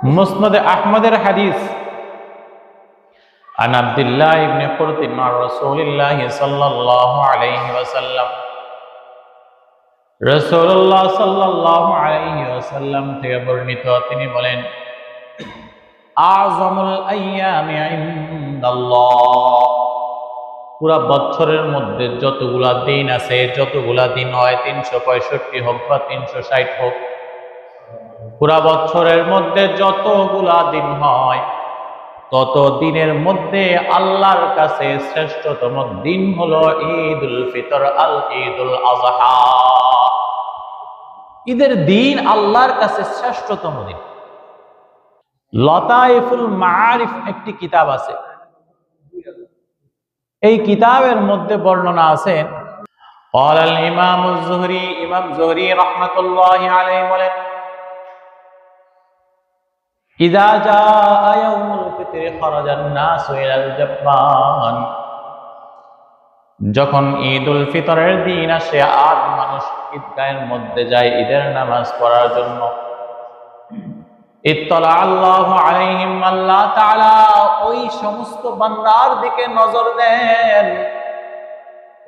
মুসনাদ আহমদের হাদিস আন আব্দুল্লাহ ইবনে কুরতিন আর রাসূলুল্লাহ সাল্লাল্লাহু আলাইহি ওয়াসাল্লাম রাসূলুল্লাহ সাল্লাল্লাহু আলাইহি ওয়াসাল্লাম থেকে বর্ণিত, তিনি বলেন, আযমুল আইয়ামি ইনদাল্লাহ, পুরা বছরের মধ্যে যতগুলা দিন আছে, যতগুলা দিন হয়, 365 হোক বা 360 হোক, পুরা বছরের মধ্যে যতগুলা দিন হয়, তত দিনের মধ্যে আল্লাহর কাছে শ্রেষ্ঠতম দিন হলো ঈদুল ফিতর, আল ঈদুল আযহা। ঈদের দিন আল্লাহর কাছে শ্রেষ্ঠতম দিন। লতাইফুল মাআরিফ একটি কিতাব আছে, এই কিতাবের মধ্যে বর্ণনা আছে, قال الامام الزهري, ইমাম জুহরি রাহমাতুল্লাহি আলাইহি বলেন, ইযা জাআ ইয়াউমুল ফিতর খারাজান নাসু ইলাল জাব্বান, যখন ঈদুল ফিতরের দিন আসে আর মানুষ ঈদগাহের মধ্যে যায় ঈদের নামাজ পড়ার জন্য, ইত্তালা আল্লাহু আলাইহিম, আল্লাহ তাআলা ওই সমস্ত বান্দার দিকে নজর দেন,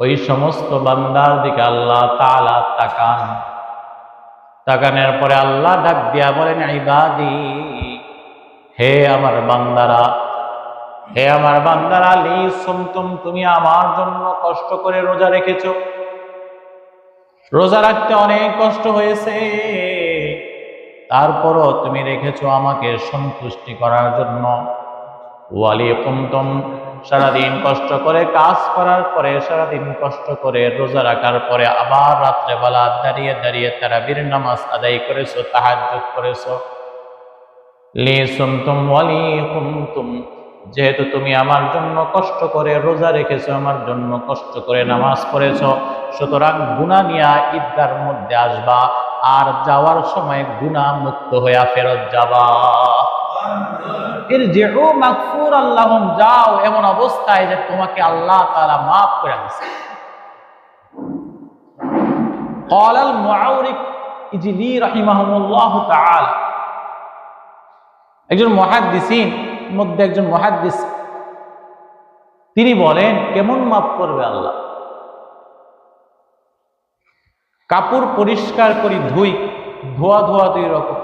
ওই সমস্ত বান্দার দিকে আল্লাহ তাআলা তাকান। তাকানোর পরে আল্লাহ ডাক দিয়া বলেন, ইবাদি, হে আমার বান্দারা, হে আমার বান্দারা, লি সুমতুম, তুমি আমার জন্য কষ্ট করে রোজা রেখেছো, রোজা রাখতে অনেক কষ্ট হয়েছে, তারপরও তুমি রেখেছো আমাকে সন্তুষ্টি করার জন্য। ওয়ালি কুমতুম, সারাদিন কষ্ট করে কাজ করার পরে, সারাদিন কষ্ট করে রোজা রাখার পরে আবার রাত্রেবেলা দাঁড়িয়ে দাঁড়িয়ে তারাবির নামাজ আদায় করেছো, তাহাজ্জুদ করেছো। লি সুমতুম ওয়ালি কুমতুম, যেহেতু তুমি আমার জন্য কষ্ট করে রোজা রেখেছো, আমার জন্য কষ্ট করে নামাজ পড়েছো, সুতরাং গুনাহ নিয়ে ঈদগার মধ্যে আসবা, আর যাওয়ার সময় গুনাহ মুক্ত হইয়া ফেরত যাবা। ইরজিউ মাগফুরাল লাহুম, যাও এমন অবস্থায় যে তোমাকে আল্লাহ তাআলা maaf করে দিয়েছে। قال المعورق ইজলি রাহিমাহুল্লাহ তাআলা, একজন মুহাদ্দিসিন মধ্যে একজন মুহাদ্দিস, তিনি বলেন, কেমন মাফ করবে আল্লাহ? কাপড় পরিষ্কার করি, ধোয়া দুই রকম।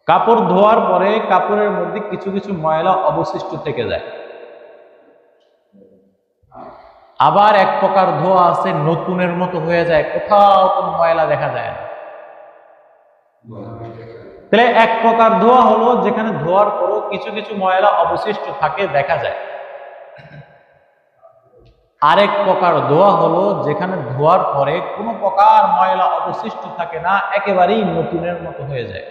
কাপড় ধোয়ার পরে কাপড়ের মধ্যে কিছু কিছু ময়লা অবশিষ্ট থেকে যায়। আবার এক প্রকার ধোয়া আছে, নতুনের মতো হয়ে যায়, কোথাও কোনো ময়লা দেখা যায় না। তাহলে এক প্রকার ধোয়া হলো যেখানে ধোয়ার পরও কিছু কিছু ময়লা অবশিষ্ট থাকে, দেখা যায়। আরেক প্রকার ধোয়া হলো যেখানে ধোয়ার পরে কোনো প্রকার ময়লা অবশিষ্ট থাকে না, একেবারেই নতুনের মতো হয়ে যায়।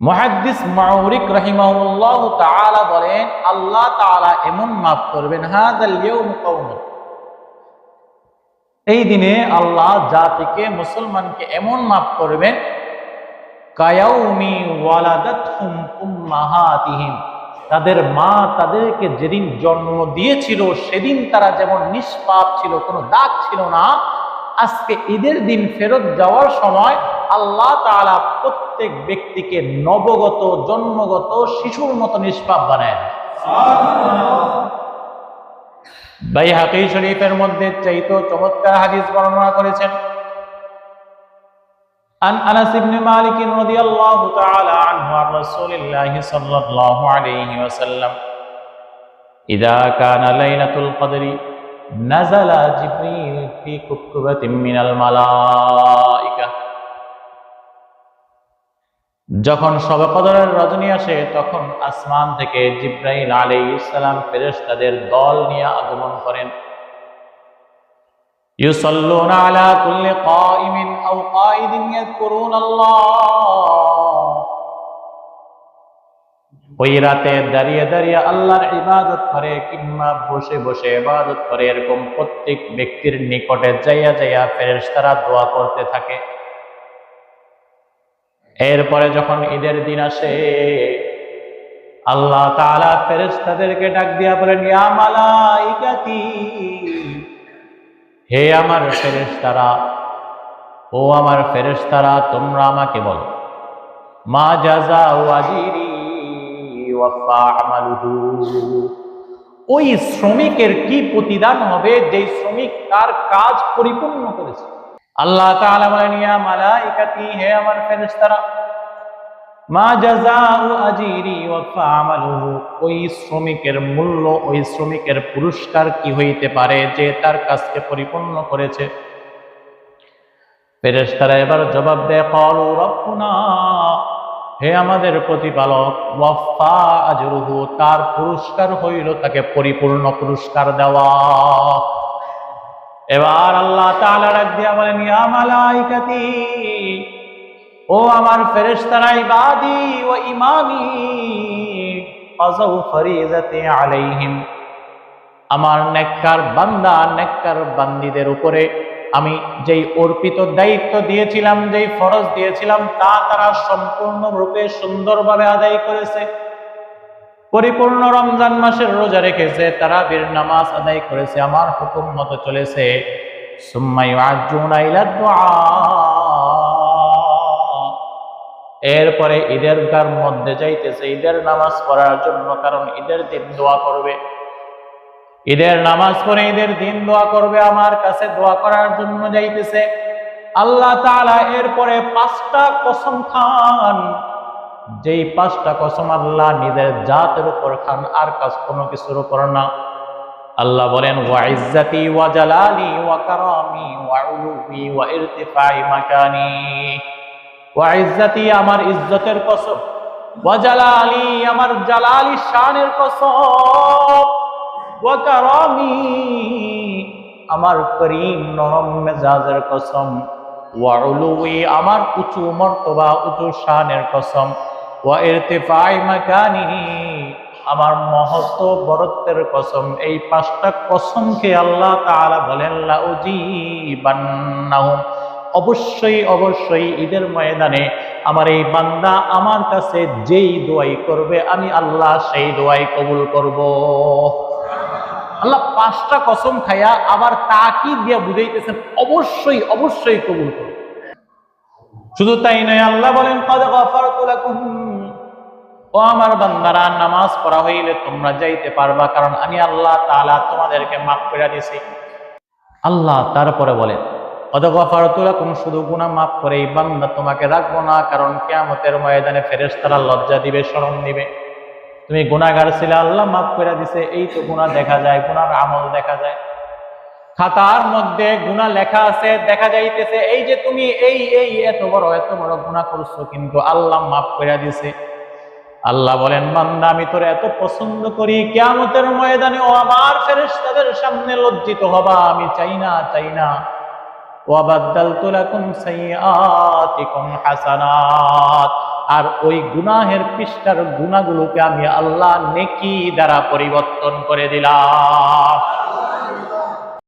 মুহাদ্দিস মাউরিক রাহিমাহুল্লাহ তাআলা বলেন, আল্লাহ তাআলা এমন মাফ করবেন, হাযাল ইয়াউম কওমুন, এই দিনে আল্লাহ জাতিকে, মুসলমানকে এমন মাফ করবেন, কায়াউমি ওয়ালাদাতহুম উম্মাহাতিহিম, তাদের মা তাদেরকে যেদিন জন্ম দিয়েছিল সেদিন তারা যেমন নিষ্পাপ ছিল, কোনো দাগ ছিল না, আজকে ঈদের দিন ফেরত যাওয়ার সময় আল্লাহ তাআলা প্রত্যেক ব্যক্তিকে নবগত, জন্মগত শিশুর মতো নিষ্পাপ বানায় দেন। বাইহাকী শরীফের মধ্যে চাইতো চমৎকার হাদিস বর্ণনা করেছেন, عن أنس بن مالك رضي الله تعالى عنه عن رسول الله صلى الله عليه وسلم إذا كان ليلة القدر نزل جبريل في كبكبة من الملائكة, যখন শবে কদরের রজনী আসে তখন আসমান থেকে জিবরাইল আলাইহিস সালাম ফেরেশতাদের দল নিয়ে আগমন করেন। ইউসাল্লুনা আলা কুল্লি কাইমিন আও কাইদিন ইয়াযকুরুনাল্লাহ, ওই রাতে দাঁড়িয়ে দাঁড়িয়ে আল্লাহর ইবাদত করে কিংবা বসে বসে ইবাদত করে, এরকম প্রত্যেক ব্যক্তির নিকটে যাইয়া যাইয়া ফেরেশতারা দোয়া করতে থাকে। এরপরে যখন ঈদের দিন আসে আল্লাহ তাআলা ফেরেশতাদেরকে ডাক দিয়া বলেন, ইয়া মালাইকাতি, হে আমার ফেরেশতারা, ও আমার ফেরেশতারা, তোমরা আমাকে বলো, মা জাযাউ আজরি ওয়াফা আমালুহু, ওই শ্রমিকের কি প্রতিদান হবে যে শ্রমিক তার কাজ পরিপূর্ণ করেছে। আল্লাহ তাআলা বলেন, ইয়া মালাইকাতি, হে আমার ফেরেশতারা, মা জাযাউ আজরি ওয়াফা আমালুহু, ওই শ্রমিকের মূল্য, ওই শ্রমিকের পুরস্কার কি হইতে পারে যে তার কাজকে পরিপূর্ণ করেছে। ফেরেশতারা এবার জবাব দেয়, ক্বালু রাব্বুনা, হে আমাদের প্রতিপালক, ওয়াফা আজরুহু, তার পুরস্কার হইল তাকে পরিপূর্ণ পুরস্কার দেওয়া। এবার আল্লাহ তাআলা ডাক দিয়া বলেন, ইয়া মালাইকাতি, ও আমার ফেরেশতারা, ইবাদি ওয়া ইমামি আযাউ ফরিজাতি আলাইহিম, আমার নেককার বান্দা, নেককার বান্দীদের উপরে আমি যেই অর্পিত দায়িত্ব দিয়েছিলাম, যেই ফরজ দিয়েছিলাম, তা তারা সম্পূর্ণরূপে সুন্দরভাবে আদায় করেছে। পরিপূর্ণ রমজান মাসের রোজা রেখেছে, তারাবির নামাজ আদায় করেছে, আমার হুকুম মতো চলেছে। সুম্মা ইউআজ্জুনা ইলা দুআ, এরপরে ঈদের গার মধ্যে যাইতেছে ঈদের নামাজ পড়ার জন্য, কারণ ঈদের দিন দোয়া করবে। ঈদের নামাজ পড়ে ঈদের দিন দোয়া করবে, আমার কাছে দোয়া করার জন্য যাইতেছে। আল্লাহ তাআলা এরপরে 5টা কসম খান, যেই 5টা কসম আল্লাহ নিজের জাতের উপর খান, আর কাজ কোনো কিছুর উপর না। আল্লাহ বলেন, ওয়া ইজ্জতি ওয়া জালালি ওয়া কারামি ওয়া উলুবি ওয়া ইরতিফাই মাকানি, ওয়া ইজ্জতি, আমার ইজ্জতের কসম, ওয়া জালালি, আমার জালালি শানের কসম, ওয়া কারামি, আমার করিম নরম মেজাজের কসম, ওয়া উলুবি, আমার উঁচু মর্তবা উঁচু শানের কসম, ওয়া ইরতিফাই মাকানি, আমার মহত্ব বরত্বের কসম। এই 5টা কসমকে আল্লাহ তাআলা বলেন, লা উজিবান্নাহুম, অবশ্যই অবশ্যই ঈদের ময়দানে আমার এই বান্দা আমার কাছে যেই দোয়াই করবে, আমি আল্লাহ সেই দোয়াই কবুল করব। আল্লাহ 5টা কসম খায়া আবার তাকিদ দিয়া বুঝাইতেছেন, অবশ্যই অবশ্যই কবুল করবে। শুধু তাই নয়, আল্লাহ বলেন, ক্বাদ গাফারতু লাকুম, ও আমার বান্দারা, নামাজ পড়া হইলে তোমরা যাইতে পারবা, কারণ আমি আল্লাহ তাআলা তোমাদেরকে মাফ করে দিয়েছি। আল্লাহ তারপরে বলেন, ক্বাদ গাফারতু লাকুম, শুধু গুনাহ মাফ করে এই বান্দা তোমাকে রাখবো না, কারণ কিয়ামতের ময়দানে ফেরেশতারা লজ্জা দিবে, শরম দিবে। তুমি গুনাহগার ছিলে, আল্লাহ মাফ করে দিছে, এই তো গুনাহ দেখা যায়, গুনার আমল দেখা যায়, খাতার মধ্যে গুনাহ লেখা আছে, দেখা যাইতেছে এই যে তুমি এই এই এত বড় গুনাহ করছো, কিন্তু আল্লাহ মাফ করে দিছে। আল্লাহ বলেন, বান্দা, আমি তোরে এত পছন্দ করি, কিয়ামতের ময়দানে ও আমার ফেরেশতাদের সামনে লজ্জিত হবা, আমি চাই না, চাই না। ওয়া বাদদালতু লাকুম সাইয়্যাতিকুম হাসানাত, আর ওই গুনাহের পৃষ্ঠার গুনাহগুলোকে আমি আল্লাহ নেকি দ্বারা পরিবর্তন করে দিলাম।